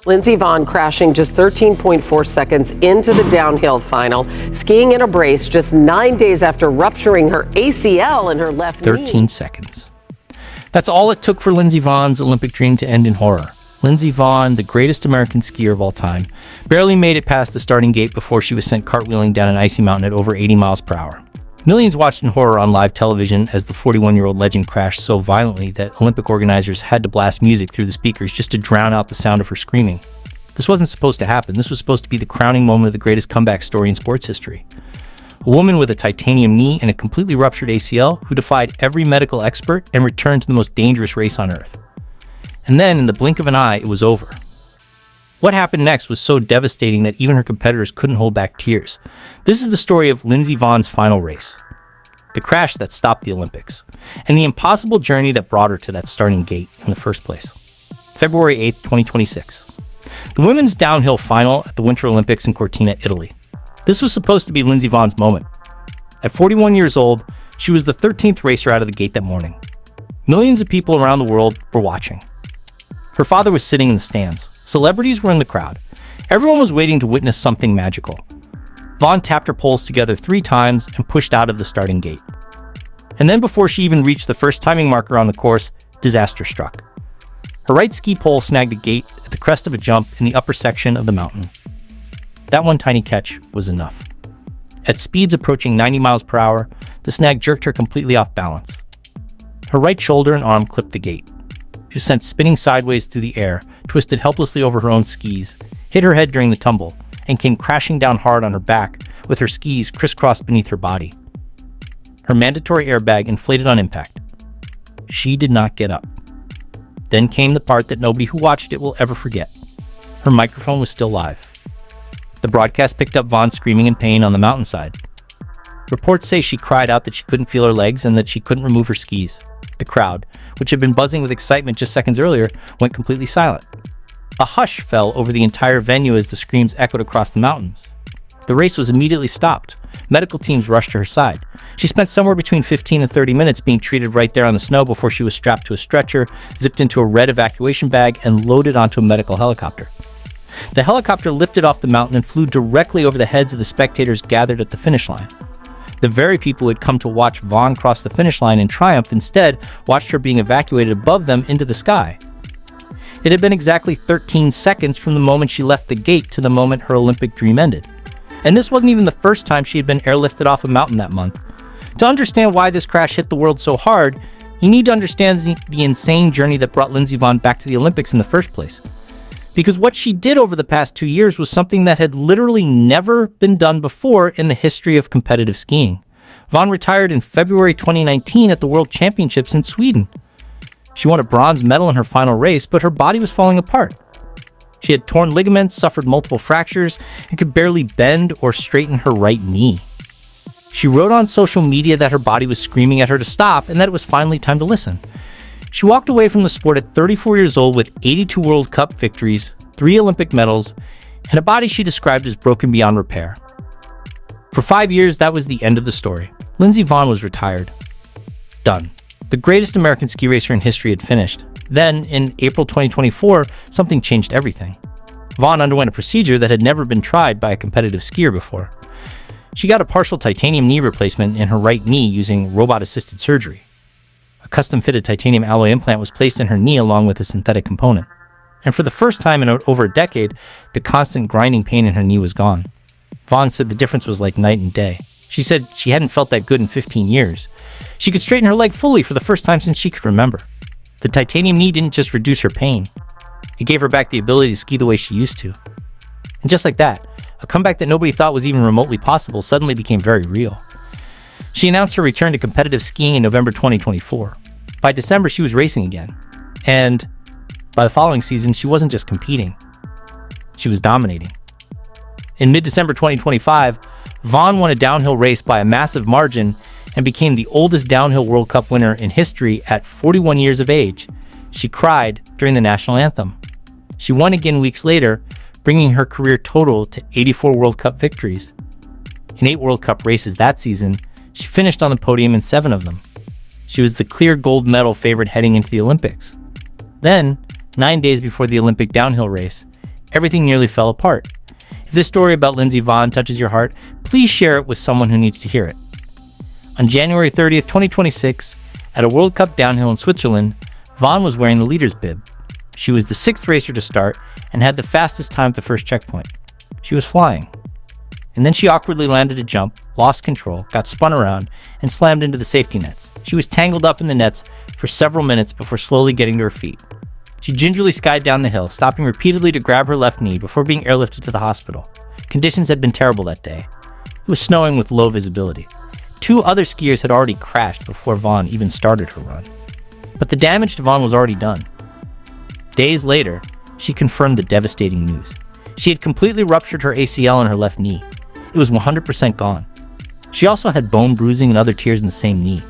Lindsey Vonn crashing just 13.4 seconds into the downhill final, skiing in a brace just 9 days after rupturing her ACL in her left knee. 13 seconds. That's all it took for Lindsey Vonn's Olympic dream to end in horror. Lindsey Vonn, the greatest American skier of all time, barely made it past the starting gate before she was sent cartwheeling down an icy mountain at over 80 miles per hour. Millions watched in horror on live television as the 41-year-old legend crashed so violently that Olympic organizers had to blast music through the speakers just to drown out the sound of her screaming. This wasn't supposed to happen. This was supposed to be the crowning moment of the greatest comeback story in sports history. A woman with a titanium knee and a completely ruptured ACL who defied every medical expert and returned to the most dangerous race on earth. And then, in the blink of an eye, it was over. What happened next was so devastating that even her competitors couldn't hold back tears. This is the story of Lindsey Vonn's final race, the crash that stopped the Olympics, and the impossible journey that brought her to that starting gate in the first place. February 8th, 2026. The women's downhill final at the Winter Olympics in Cortina, Italy. This was supposed to be Lindsey Vonn's moment. At 41 years old, she was the 13th racer out of the gate that morning. Millions of people around the world were watching. Her father was sitting in the stands. Celebrities were in the crowd. Everyone was waiting to witness something magical. Vonn tapped her poles together 3 times and pushed out of the starting gate. And then before she even reached the first timing marker on the course, disaster struck. Her right ski pole snagged a gate at the crest of a jump in the upper section of the mountain. That one tiny catch was enough. At speeds approaching 90 miles per hour, the snag jerked her completely off balance. Her right shoulder and arm clipped the gate. She was sent spinning sideways through the air, twisted helplessly over her own skis, hit her head during the tumble, and came crashing down hard on her back with her skis crisscrossed beneath her body. Her mandatory airbag inflated on impact. She did not get up. Then came the part that nobody who watched it will ever forget. Her microphone was still live. The broadcast picked up Vonn screaming in pain on the mountainside. Reports say she cried out that she couldn't feel her legs and that she couldn't remove her skis. The crowd, which had been buzzing with excitement just seconds earlier, went completely silent. A hush fell over the entire venue as the screams echoed across the mountains. The race was immediately stopped. Medical teams rushed to her side. She spent somewhere between 15 and 30 minutes being treated right there on the snow before she was strapped to a stretcher, zipped into a red evacuation bag, and loaded onto a medical helicopter. The helicopter lifted off the mountain and flew directly over the heads of the spectators gathered at the finish line. The very people who had come to watch Vonn cross the finish line in triumph instead watched her being evacuated above them into the sky. It had been exactly 13 seconds from the moment she left the gate to the moment her Olympic dream ended. And this wasn't even the first time she had been airlifted off a mountain that month. To understand why this crash hit the world so hard, you need to understand the insane journey that brought Lindsey Vonn back to the Olympics in the first place. Because what she did over the past 2 years was something that had literally never been done before in the history of competitive skiing. Vonn retired in February 2019 at the World Championships in Sweden. She won a bronze medal in her final race, but her body was falling apart. She had torn ligaments, suffered multiple fractures, and could barely bend or straighten her right knee. She wrote on social media that her body was screaming at her to stop and that it was finally time to listen. She walked away from the sport at 34 years old with 82 World Cup victories, 3 Olympic medals, and a body she described as broken beyond repair. For 5 years, that was the end of the story. Lindsey Vonn was retired. Done. The greatest American ski racer in history had finished. Then, in April 2024, something changed everything. Vonn underwent a procedure that had never been tried by a competitive skier before. She got a partial titanium knee replacement in her right knee using robot-assisted surgery. A custom-fitted titanium alloy implant was placed in her knee along with a synthetic component. And for the first time in over a decade, the constant grinding pain in her knee was gone. Vonn said the difference was like night and day. She said she hadn't felt that good in 15 years. She could straighten her leg fully for the first time since she could remember. The titanium knee didn't just reduce her pain. It gave her back the ability to ski the way she used to. And just like that, a comeback that nobody thought was even remotely possible suddenly became very real. She announced her return to competitive skiing in November 2024. By December, she was racing again. And by the following season, she wasn't just competing. She was dominating. In mid-December 2025, Vonn won a downhill race by a massive margin and became the oldest downhill World Cup winner in history at 41 years of age. She cried during the national anthem. She won again weeks later, bringing her career total to 84 World Cup victories. In 8 World Cup races that season, she finished on the podium in 7 of them. She was the clear gold medal favorite heading into the Olympics. Then, 9 days before the Olympic downhill race, everything nearly fell apart. If this story about Lindsey Vonn touches your heart, please share it with someone who needs to hear it. On January 30th, 2026, at a World Cup downhill in Switzerland, Vonn was wearing the leader's bib. She was the 6th racer to start and had the fastest time at the first checkpoint. She was flying. And then she awkwardly landed a jump, lost control, got spun around, and slammed into the safety nets. She was tangled up in the nets for several minutes before slowly getting to her feet. She gingerly skied down the hill, stopping repeatedly to grab her left knee before being airlifted to the hospital. Conditions had been terrible that day. It was snowing with low visibility. 2 other skiers had already crashed before Vonn even started her run. But the damage to Vonn was already done. Days later, she confirmed the devastating news. She had completely ruptured her ACL in her left knee. It was 100% gone. She also had bone bruising and other tears in the same knee.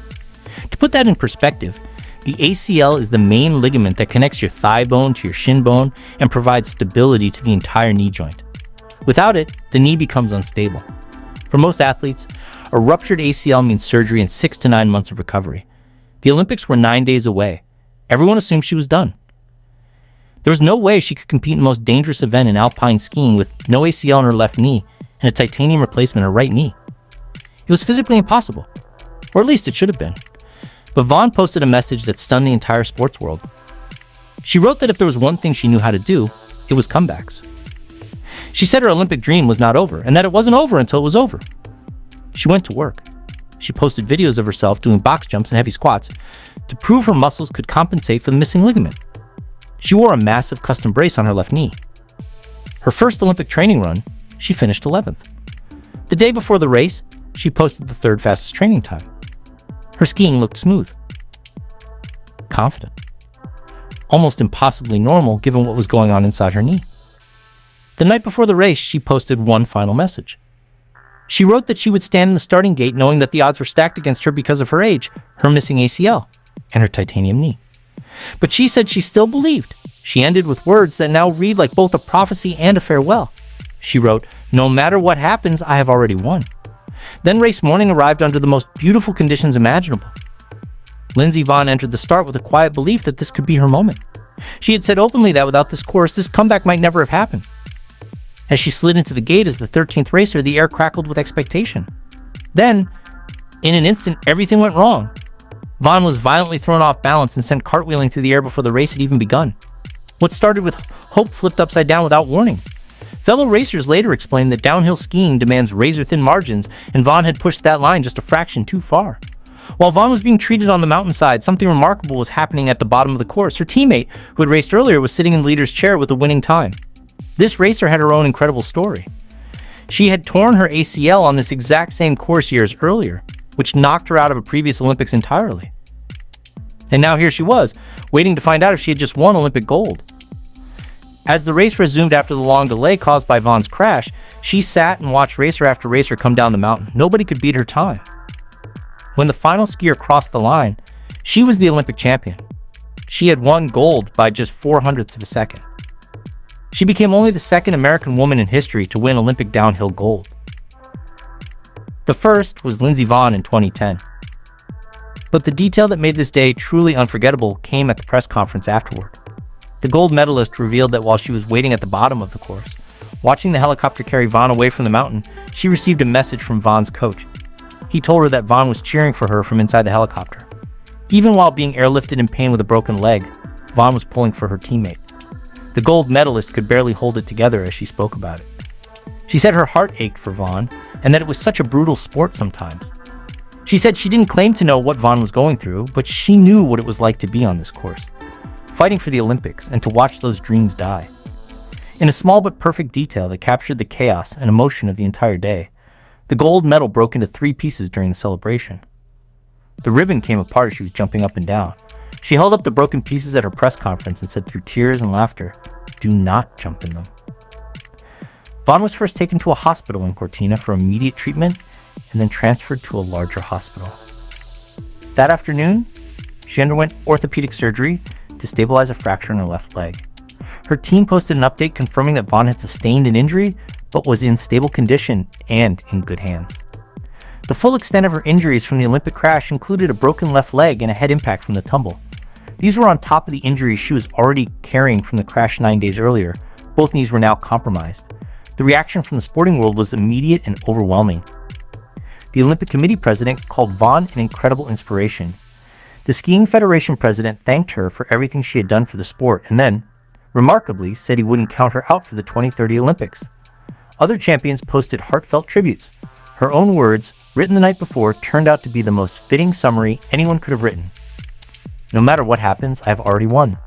To put that in perspective, the ACL is the main ligament that connects your thigh bone to your shin bone and provides stability to the entire knee joint. Without it, the knee becomes unstable. For most athletes, a ruptured ACL means surgery and 6 to 9 months of recovery. The Olympics were 9 days away. Everyone assumed she was done. There was no way she could compete in the most dangerous event in alpine skiing with no ACL in her left knee and a titanium replacement in her right knee. It was physically impossible, or at least it should have been. But Vonn posted a message that stunned the entire sports world. She wrote that if there was one thing she knew how to do, it was comebacks. She said her Olympic dream was not over, and that it wasn't over until it was over. She went to work. She posted videos of herself doing box jumps and heavy squats to prove her muscles could compensate for the missing ligament. She wore a massive custom brace on her left knee. Her first Olympic training run, she finished 11th. The day before the race, she posted the 3rd fastest training time. Her skiing looked smooth, confident, almost impossibly normal given what was going on inside her knee. The night before the race, she posted one final message. She wrote that she would stand in the starting gate knowing that the odds were stacked against her because of her age, her missing ACL, and her titanium knee. But she said she still believed. She ended with words that now read like both a prophecy and a farewell. She wrote, "No matter what happens, I have already won." Then race morning arrived under the most beautiful conditions imaginable. Lindsey Vonn entered the start with a quiet belief that this could be her moment. She had said openly that without this course, this comeback might never have happened. As she slid into the gate as the 13th racer, the air crackled with expectation. Then, in an instant, everything went wrong. Vonn was violently thrown off balance and sent cartwheeling through the air before the race had even begun. What started with hope flipped upside down without warning. Fellow racers later explained that downhill skiing demands razor-thin margins, and Vonn had pushed that line just a fraction too far. While Vonn was being treated on the mountainside, something remarkable was happening at the bottom of the course. Her teammate, who had raced earlier, was sitting in the leader's chair with a winning time. This racer had her own incredible story. She had torn her ACL on this exact same course years earlier, which knocked her out of a previous Olympics entirely. And now here she was, waiting to find out if she had just won Olympic gold. As the race resumed after the long delay caused by Vonn's crash, she sat and watched racer after racer come down the mountain. Nobody could beat her time. When the final skier crossed the line, she was the Olympic champion. She had won gold by just 0.04 of a second. She became only the 2nd American woman in history to win Olympic downhill gold. The first was Lindsey Vonn in 2010. But the detail that made this day truly unforgettable came at the press conference afterward. The gold medalist revealed that while she was waiting at the bottom of the course, watching the helicopter carry Vonn away from the mountain, she received a message from Vonn's coach. He told her that Vonn was cheering for her from inside the helicopter. Even while being airlifted in pain with a broken leg, Vonn was pulling for her teammate. The gold medalist could barely hold it together as she spoke about it. She said her heart ached for Vonn and that it was such a brutal sport sometimes. She said she didn't claim to know what Vonn was going through, but she knew what it was like to be on this course, fighting for the Olympics and to watch those dreams die. In a small but perfect detail that captured the chaos and emotion of the entire day, the gold medal broke into 3 pieces during the celebration. The ribbon came apart as she was jumping up and down. She held up the broken pieces at her press conference and said through tears and laughter, "Do not jump in them." Vonn was first taken to a hospital in Cortina for immediate treatment and then transferred to a larger hospital. That afternoon, she underwent orthopedic surgery to stabilize a fracture in her left leg. Her team posted an update confirming that Vonn had sustained an injury but was in stable condition and in good hands. The full extent of her injuries from the Olympic crash included a broken left leg and a head impact from the tumble. These were on top of the injuries she was already carrying from the crash 9 days earlier, Both knees were now compromised. The reaction from the sporting world was immediate and overwhelming. The Olympic Committee president called Vonn an incredible inspiration. The Skiing Federation president thanked her for everything she had done for the sport and then, remarkably, said he wouldn't count her out for the 2030 Olympics. Other champions posted heartfelt tributes. Her own words, written the night before, turned out to be the most fitting summary anyone could have written. "No matter what happens, I've already won."